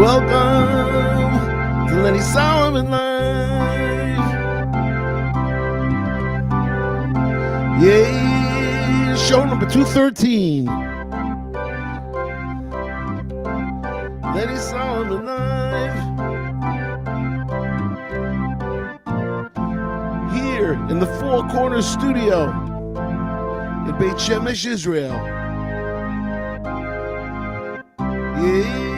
Welcome to Lenny Solomon Live. Yay, show number 213. Lenny Solomon Live. Here in the Four Corners studio in Beit Shemesh, Israel. Yay.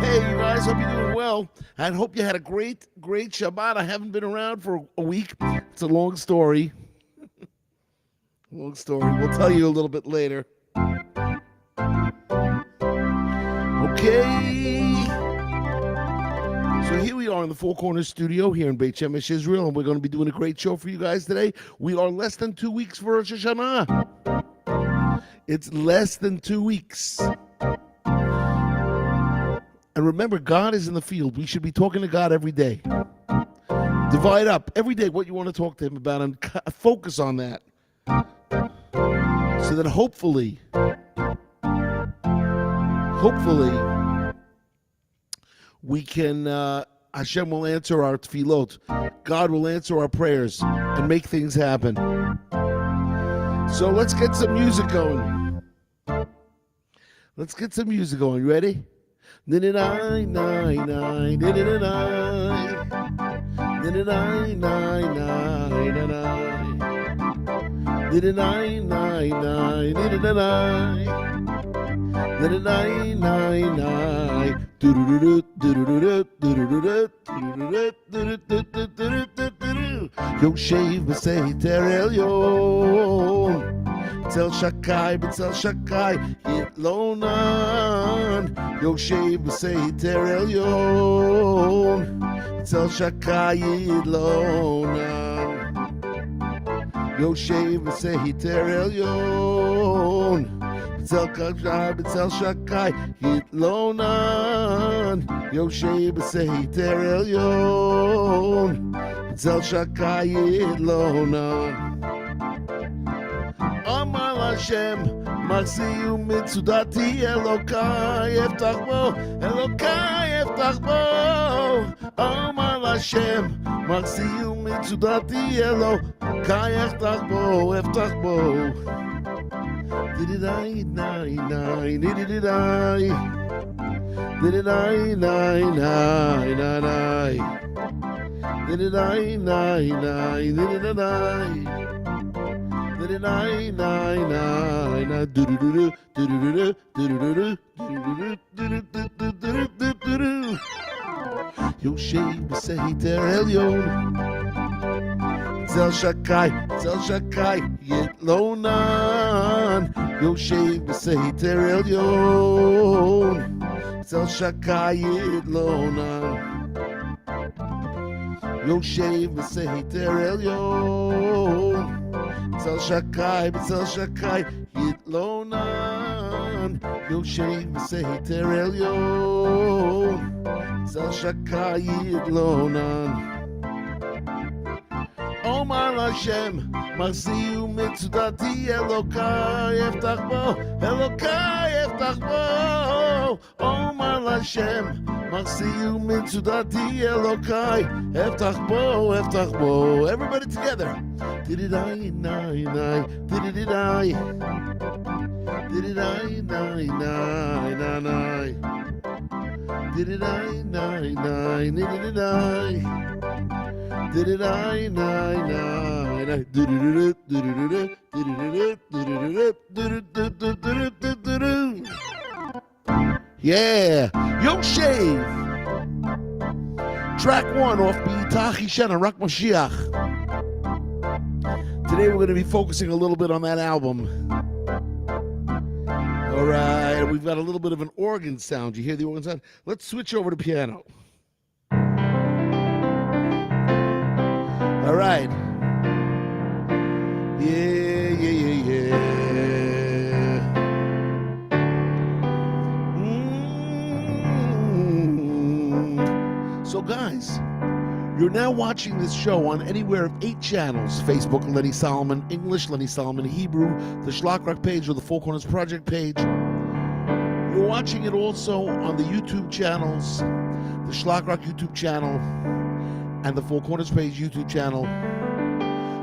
Hey, you guys, hope you're doing well. I hope you had a great Shabbat. I haven't been around for a week. It's a long story. Long story. We'll tell you a little bit later. Okay. So here we are in the Four Corners studio here in Beit Shemesh, Israel, and we're going to be doing a great show for you guys today. We are less than 2 weeks for Rosh Hashana. It's less than 2 weeks. And remember, God is in the field. We should be talking to God every day. Divide up every day what you want to talk to Him about and focus on that. So that hopefully, we can, Hashem will answer our tefillot. God will answer our prayers and make things happen. So let's get some music going. You ready? Yoshev b'seiter elyon, B'tzel shakai hitlonan. Yoshev b'seiter elyon, B'tzel shakai hitlonan. Yoshev b'seiter elyon, B'tzel shakai hitlonan. Yoshev b'seiter elyon, B'tzel shakai hitlonan. Amar Hashem, Machziu mitzudati, Elokai eftach bo. Amar Hashem, Machziu mitzudati, Elokai eftach bo. Dididai, nai, nai, dididai. Dididai, nai, nai, nai. Dididai, nai, nai, dididai. Yoshev b'seiter elyon, B'tzel shakai yitlonan. Yoshev b'seiter elyon, B'tzel shakai yitlonan. Yoshev b'seiter elyon, B'tzel shakai hitlonan. Yoshev b'seiter elyon, B'tzel shakai hitlonan. Omar Hashem, Machziu mitzudati, Elokai eftach bo. Omar Hashem, Machziu mitzudati, Elokai eftach bo. Everybody together. Dididai, nai, nai, dididai. Dididai, nai, nai, nai. Dididai, nai, nai, dididai. Dididai, nai, nai, nai. Yeah, Yoshev. Track 1 off B'Yitachi Shena, Rak Mashiach. Today we're going to be focusing a little bit on that album. All right, we've got a little bit of an organ sound. You hear the organ sound? Let's switch over to piano. All right. Yeah. So guys, you're now watching this show on anywhere of 8 channels: Facebook, Lenny Solomon English, Lenny Solomon Hebrew, the Shlak Rock page, or the Four Corners Project page. You're watching it also on the YouTube channels, the Schlockrock YouTube channel and the Four Corners Page YouTube channel.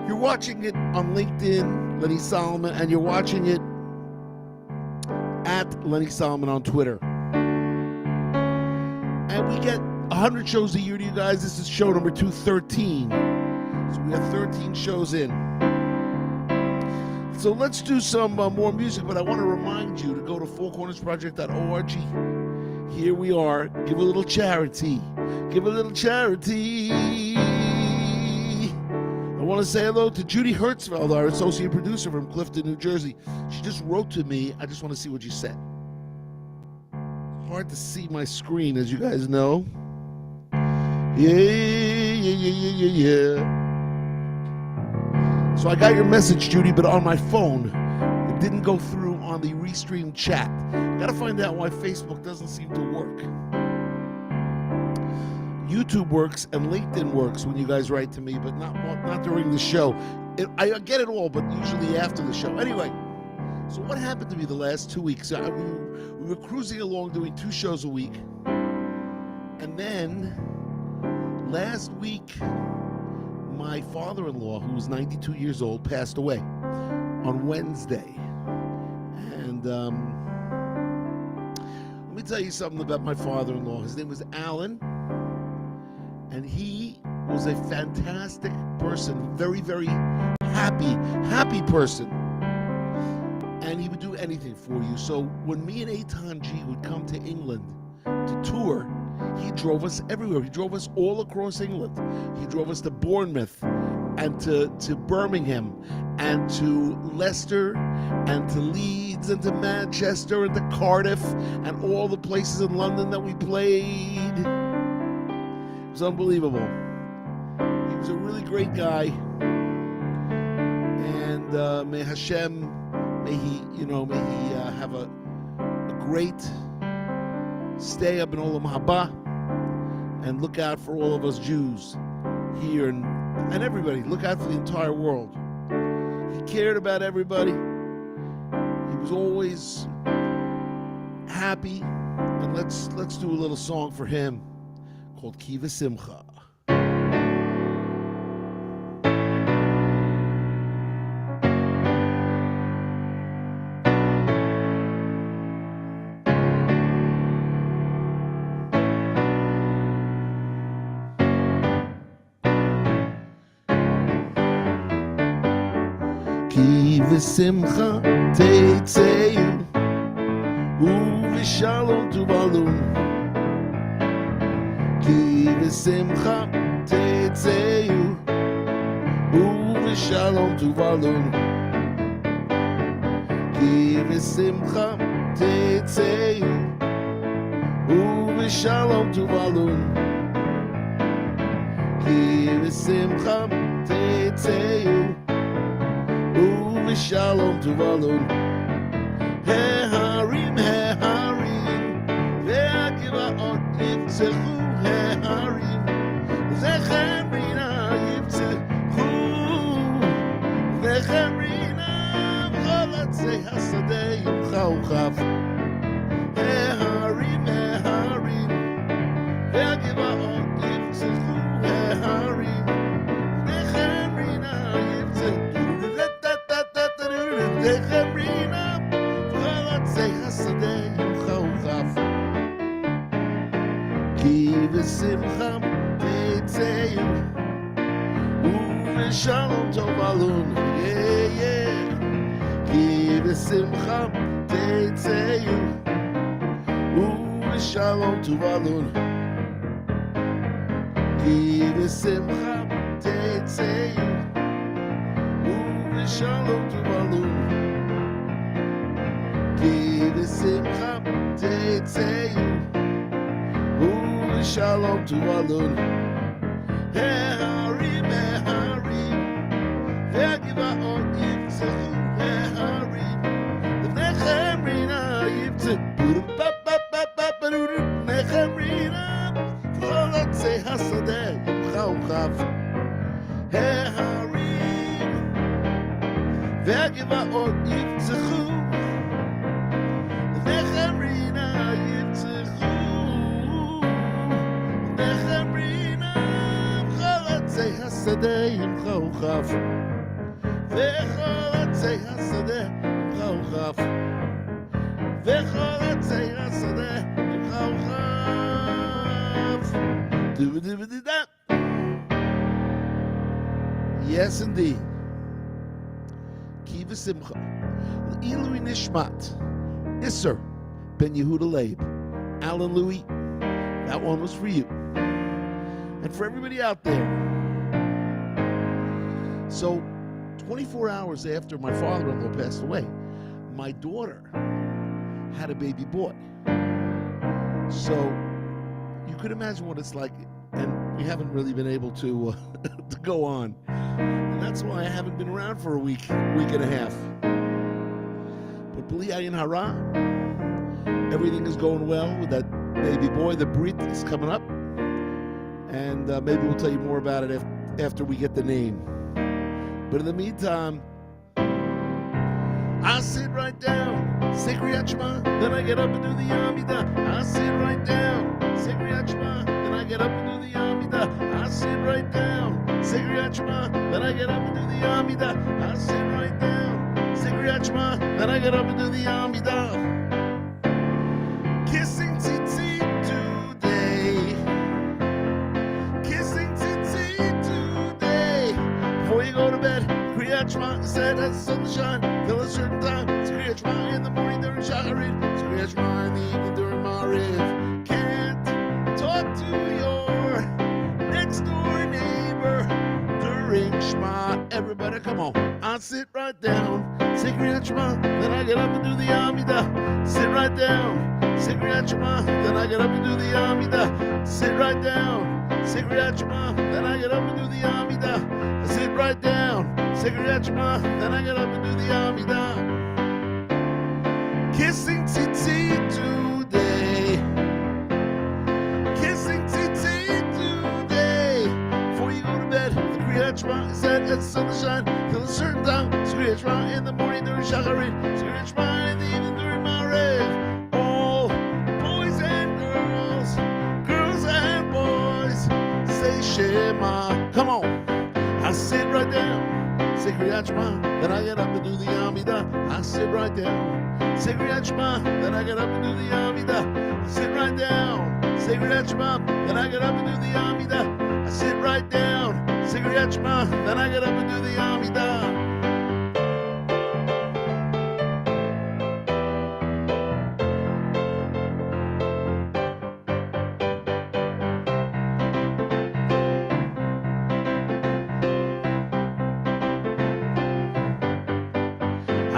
You're watching it on LinkedIn, Lenny Solomon, and you're watching it at Lenny Solomon on Twitter. And we get 100 shows a year to you guys. This is show number 213. So we have 13 shows in. So let's do some more music, but I want to remind you to go to fourcornersproject.org. Here we are. Give a little charity. Give a little charity. I want to say hello to Judy Hertzfeld, our associate producer from Clifton, New Jersey. She just wrote to me. I just want to see what she said. It's hard to see my screen, as you guys know. Yeah. So I got your message, Judy, but on my phone. It didn't go through on the restream chat. I gotta find out why Facebook doesn't seem to work. YouTube works and LinkedIn works when you guys write to me, but not during the show. I get it all, but usually after the show. Anyway, so what happened to me the last 2 weeks? We were cruising along doing 2 shows a week. And then last week, my father-in-law, who was 92 years old, passed away on Wednesday. And let me tell you something about my father-in-law. His name was Alan. And he was a fantastic person, very, very happy person. And he would do anything for you. So when me and Eitan G would come to England to tour, he drove us everywhere. He drove us all across England. He drove us to Bournemouth and to Birmingham and to Leicester and to Leeds and to Manchester and to Cardiff and all the places in London that we played. It was unbelievable. He was a really great guy, and may Hashem, may he have a great stay up in Olam Haba, and look out for all of us Jews here and everybody. Look out for the entire world. He cared about everybody. He was always happy, and let's do a little song for him called Kiva Simcha. Kiva Simcha Teitzeyu Uvishalom Tuvalun. Kiva Simcha Teitzeyu Uvishalom Tuvalun. Kiva Simcha Teitzeyu Uvishalom Tuvalun. Kiva Simcha Teitzeyu Uvishalom Tuvalun. Harim Ve'agivaot Yivtzechu. Harim Zechem Rina Yivtzechu. Zechem Rina V'chol Atzei Hasadeh Yimcha Uchav. Harim Ve'agivaot Yivtzechu. Harim Zechem Rina Yivtzechu. Zechem Rina V'chol Atzei Hasadeh Yimcha Uchav. Kiva Simcha Teitzeyu Uvishalom Tuvalun. Yeah. Kiva Simcha Teitzeyu Uvishalom Tuvalun. Kiva Simcha Teitzeyu Uvishalom Tuvalun. Kiva Simcha Teitzeyu Uvishalom Tuvalun. Harim Ve'agivaot Yivtzechu. Harim V'nechem Rina Yivtzechu. Nechem Rina V'chol Atzei Hasadeh Yimcha Uchav. Harim Ve'agivaot Yivtzechu. Nechem Rina השדה ימך וכף, וכל עצי השדה ימך וכף, וכל עצי השדה ימך וכף. Do-ba-do-ba-do-da. Yes, indeed. Ki v'simcha. L'ilui nishmat. Isser ben Yehuda Leib. Alan Louis, that one was for you. And for everybody out there. So, 24 hours after my father-in-law passed away, my daughter had a baby boy. So, you could imagine what it's like, and we haven't really been able to to go on. And that's why I haven't been around for a week and a half. But B'li Ayin Hara, everything is going well with that baby boy. The Brit is coming up. And maybe we'll tell you more about it after we get the name. But in the meantime, I sit right down, say Kriyat Shema, then I get up and do the Amidah. I sit right down, say Kriyat Shema, then I get up and do the Amidah. I sit right down, say Kriyat Shema, then I get up and do the Amidah. I sit right down, say Kriyat Shema, then I get up and do the Amidah. Kissing tzitzit today, kissing tzitzit today. Before you go to bed, Kriyat Shema said as the sun to shine till a certain time. It's Kriyat Shema in the morning during Shacharit. It's Kriyat Shema in the evening during Mariv. Can't talk to your next door neighbor during Shema. Everybody, come on. I sit right down, say Kriyat Shema, then I get up and do the Amidah. Sit right down, say Kriyat Shema, then I get up and do the Amidah. Sit right down, say Kriyat Shema, then I get up and do the Amidah. I sit right down, say Kriyat Shema, then I get up and do the Amidah. Kissing tzitzit today, kissing tzitzit today. Before you go to bed, the Kriyat Shema is said as the sun to shine till a certain time. It's Kriyat Shema in the morning during Shacharit. It's Kriyat Shema in the evening during Marev. All boys and girls, girls and boys, say Shema. Come on. I sit right down, say Kriyat Shema, then I get up and do the Amidah. I sit right down, say Kriyat Shema, then I get up and do the Amidah. I sit right down, say Kriyat Shema, then I get up and do the Amidah. I sit right down, say Kriyat Shema, then I get up and do the Amidah.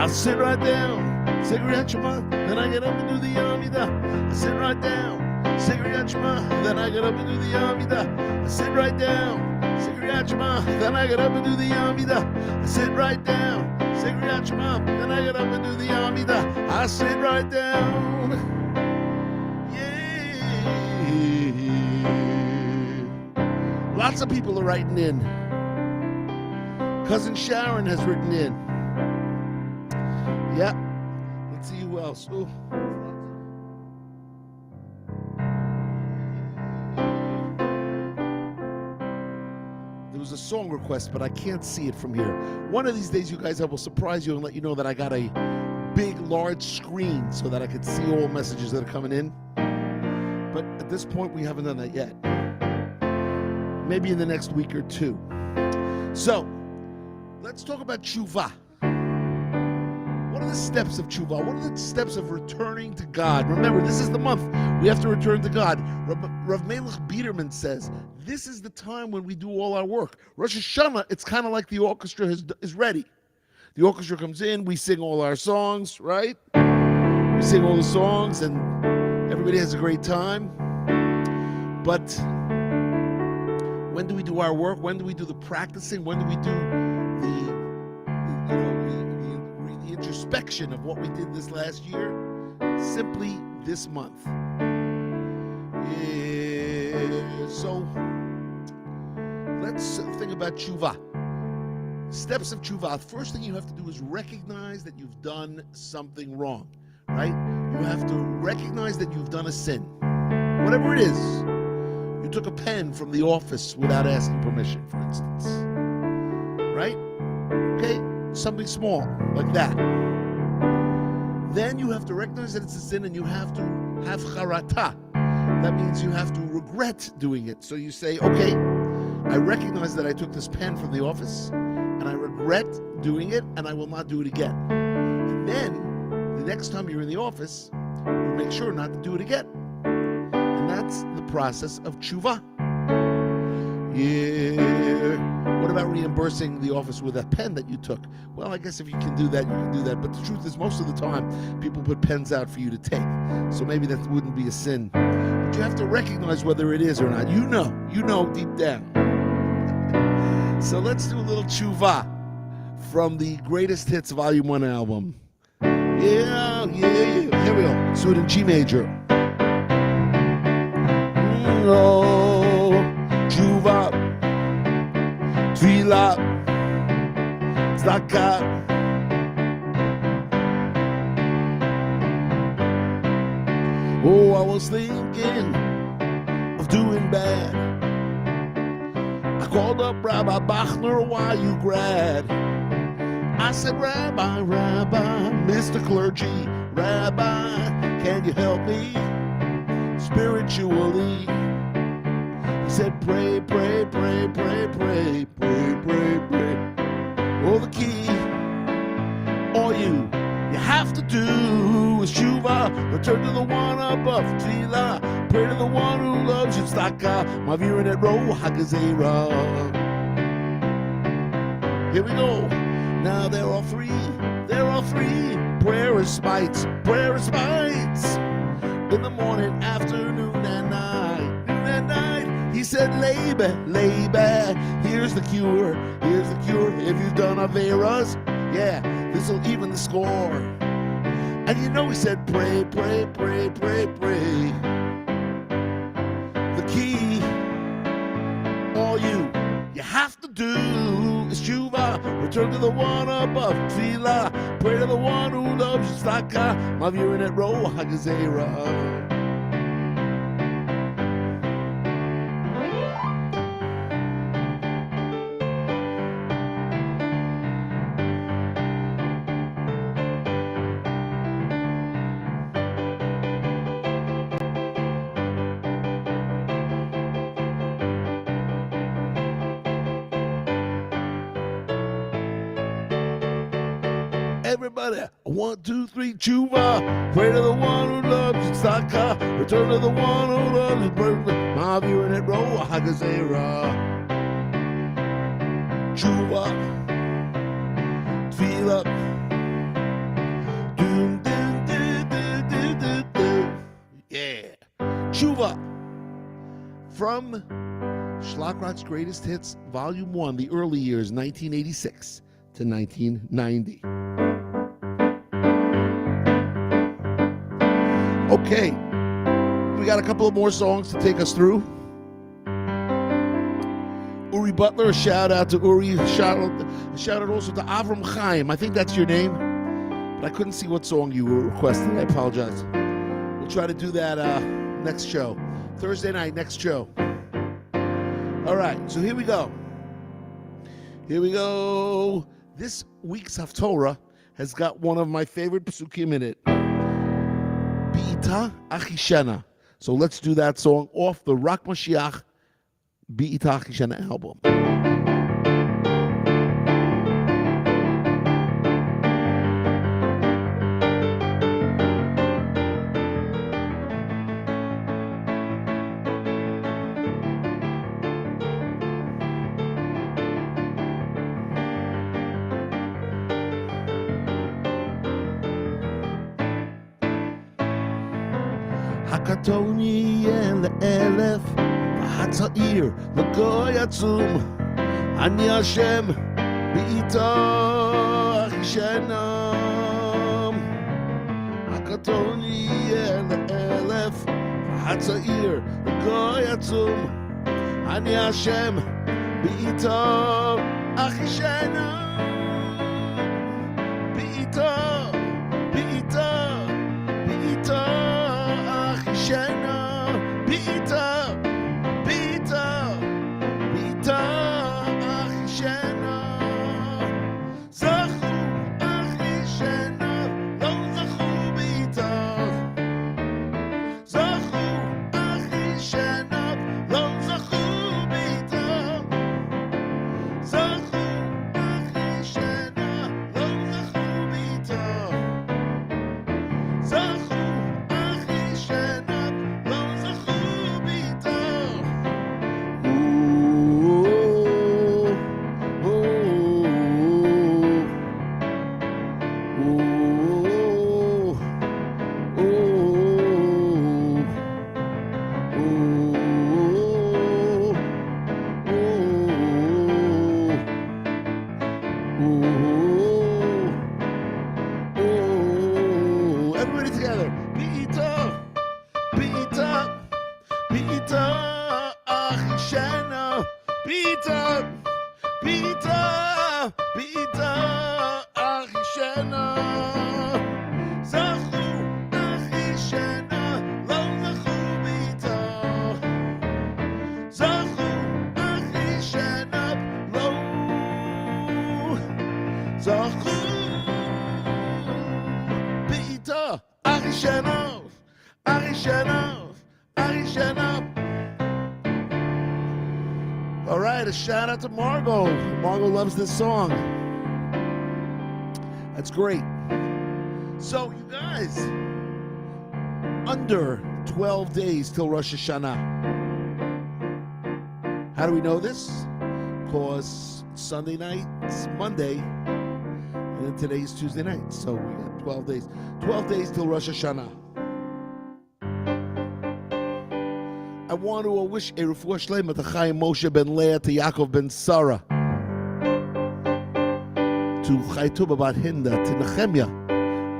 I sit right down, say Kriyat Shema, then I get up and do the Amidah. I sit right down, say Kriyat Shema, then I get up and do the Amidah. I sit right down, say Kriyat Shema, then I get up and do the Amidah. I sit right down, say Kriyat Shema, then I get up and do the Amidah. I sit right down. Yeah. Lots of people are writing in. Cousin Sharon has written in. Yeah. Let's see who else. Ooh. There was a song request, but I can't see it from here. One of these days, you guys, I will surprise you and let you know that I got a big, large screen so that I could see all messages that are coming in. But at this point, we haven't done that yet. Maybe in the next week or two. So, let's talk about tshuva. What are the steps of tshuva? What are the steps of returning to God? Remember, this is the month we have to return to God. Rav Melech Biederman says, this is the time when we do all our work. Rosh Hashana, it's kind of like the orchestra is ready. The orchestra comes in, we sing all our songs, right? We sing all the songs and everybody has a great time. But when do we do our work? When do we do the practicing? When do we do the introspection of what we did this last year? Simply this month. So let's think about tshuva. Steps of tshuva. First thing you have to do is recognize that you've done something wrong, right? You have to recognize that you've done a sin. Whatever it is. You you took a pen from the office without asking permission, for instance. Right? Okay? Something small like that. Then you have to recognize that it's a sin and you have to have charata. That means you have to regret doing it. So you say, okay, I recognize that I took this pen from the office and I regret doing it and I will not do it again. And then the next time you're in the office, you make sure not to do it again. And that's the process of tshuva. Yeah. What about reimbursing the office with that pen that you took? Well, I guess if you can do that, you can do that. But the truth is, most of the time, people put pens out for you to take. So maybe that wouldn't be a sin. But you have to recognize whether it is or not. You know deep down. So let's do a little tshuva from the Greatest Hits Volume 1 album. Yeah. Here we go. Let's do it in G major. Oh, tshuva, tefillah, tzedakah. Oh, I was thinking of doing bad. I called up Rabbi Bachner, why you grad? I said, Rabbi, Mr. Clergy, Rabbi, can you help me spiritually? He said, pray. Oh, the key, all you have to do is tshuva, return to the one above, tefillah, pray to the one who loves you, tzedakah, mavirin et roh hagazera. Here we go. Now there are three, prayer is spites, in the morning, afternoon, and night, he said, labor, here's the cure, if you've done averas, yeah, this'll even the score, and he said, pray, the key, all you have to do is tshuva, return to the one above, tefillah, pray to the one who loves you, tzedakah, mavirin et roh hagazera. Everybody, 1, 2, 3, tshuva, pray to the one who loves you, tzedakah, return to the one who loves you, mavirin et roh hagazera. Tshuva, tefillah, yeah, tshuva, from Schlagrat's Greatest Hits, Volume 1, the early years, 1986 to 1990. Okay, we got a couple of more songs to take us through. Uri Butler, a shout out to Uri, a shout out also to Avram Chaim. I think that's your name, but I couldn't see what song you were requesting. I apologize. We'll try to do that next show. Thursday night, next show. All right, so here we go. This week's Haftorah has got one of my favorite psukim in it. Bi'ita Achishana. So let's do that song off the Rak Mashiach Bi'ita Achishana album. Hakatoni elef, v'hatzair l'goy atzum, ani Hashem bi'ita achishanam. Hakatoni elef, v'hatzair l'goy atzum, ani Hashem bi'ita achishanam. Bi'ita Achishana, Bi'ita Peter, Peter, Peter, Achishena. Zachu, Achishena, lo zachu Peter. Zachu, Achishena, lo zachu Peter, Achishena, Achishena, Achishena. All right, a shout out to Margot. Margot loves this song. That's great. So, you guys, under 12 days till Rosh Hashana. How do we know this? Because Sunday night, it's Monday, and then today's Tuesday night. So we got 12 days. 12 days till Rosh Hashana. I want to wish a refuah shleima to Chaim Moshe ben Leah, to Yaakov ben Sarah, to Chaytuba bat Hinda, to Nehemiah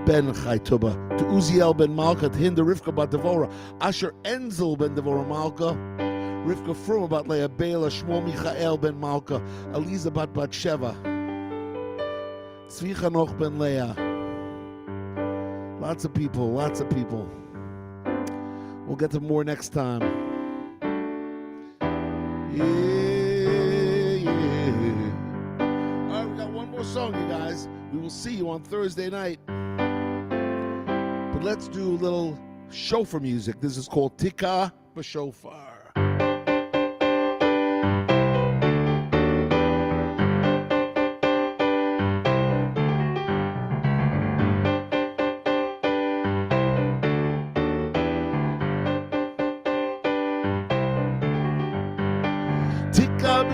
ben Chaytuba, to Uziel ben Malka, to Hinda Rivka bat Devorah, Asher Enzel ben Devorah Malka, Rivka Fruma bat Leah, Bela, Shmuel Michael ben Malka, Eliza bat Sheva, Tzvi Chanoch ben Leah. Lots of people, lots of people. We'll get to more next time. Yeah. All right, we got one more song, you guys. We will see you on Thursday night. But let's do a little shofar music. This is called Tikka B'Shofar.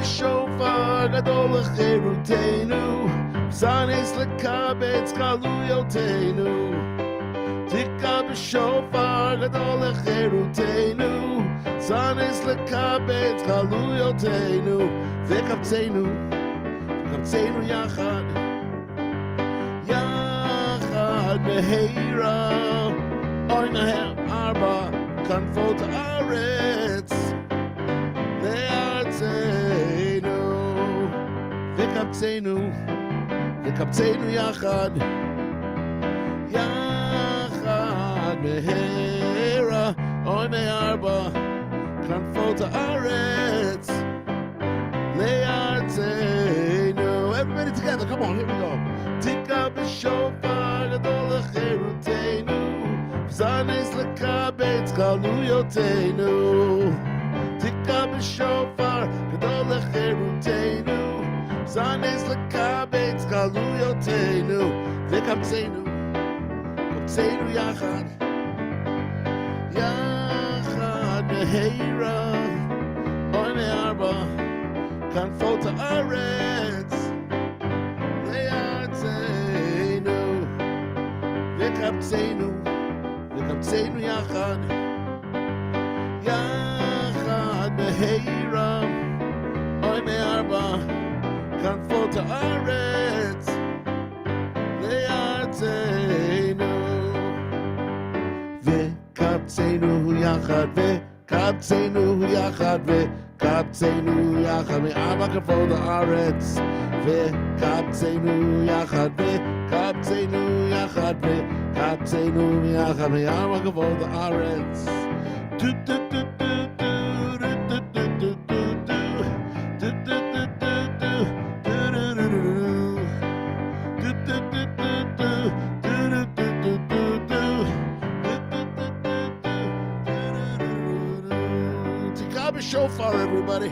Shofar gadol lecherutenu, zanes lekabetz galuyotenu. Tikka b'shofar gadol lecherutenu, zanes lekabetz galuyotenu. V'kabtzenu yachad, yachad meheira, oy mehem arba kanfot haaretz. V'kabtzenu yachad, yachad mehera, oy me'arba kanfot haaretz le'artzenu. Everybody together, come on, here we go. Tikka b'shofar gadol lecherutenu, v'zanes lekabetz galuyotenu. Tikka b'shofar gadol lecherutenu, zanes lekabetz galuyotenu. V'kabtzenu yachad, yachad meheira, oy me'arba kanfot haaretz le'artzenu. V'kabtzenu yachad, yachad meheira, oy me'arba kanfot haaretz le'artzenu. V'kabtzenu yachad, v'kabtzenu yachad, v'kabtzenu yachad me'arba kanfot haaretz. V'kabtzenu yachad, v'kabtzenu yachad, v'kabtzenu yachad me'arba kanfot haaretz. Shofar, everybody.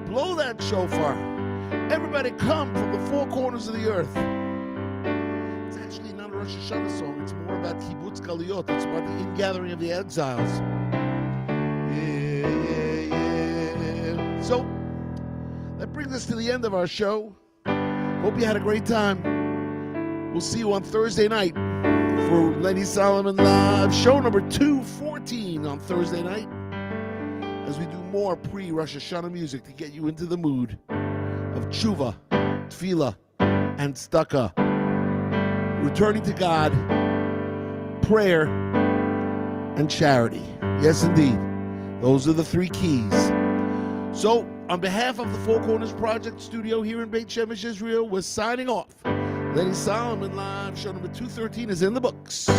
Blow that shofar. Everybody come from the four corners of the earth. It's actually not a Rosh Hashana song. It's more about Kibbutz Galuyot. It's about the ingathering of the exiles. Yeah. So, that brings us to the end of our show. Hope you had a great time. We'll see you on Thursday night for Lenny Solomon Live, show number 214 on Thursday night, as we do more pre-Rosh Hashana music to get you into the mood of tshuva, tefillah, and tzedakah. Returning to God, prayer, and charity. Yes, indeed. Those are the three keys. So, On behalf of the Four Corners Project Studio here in Beit Shemesh, Israel, we're signing off. Lenny Solomon Live, show number 213 is in the books.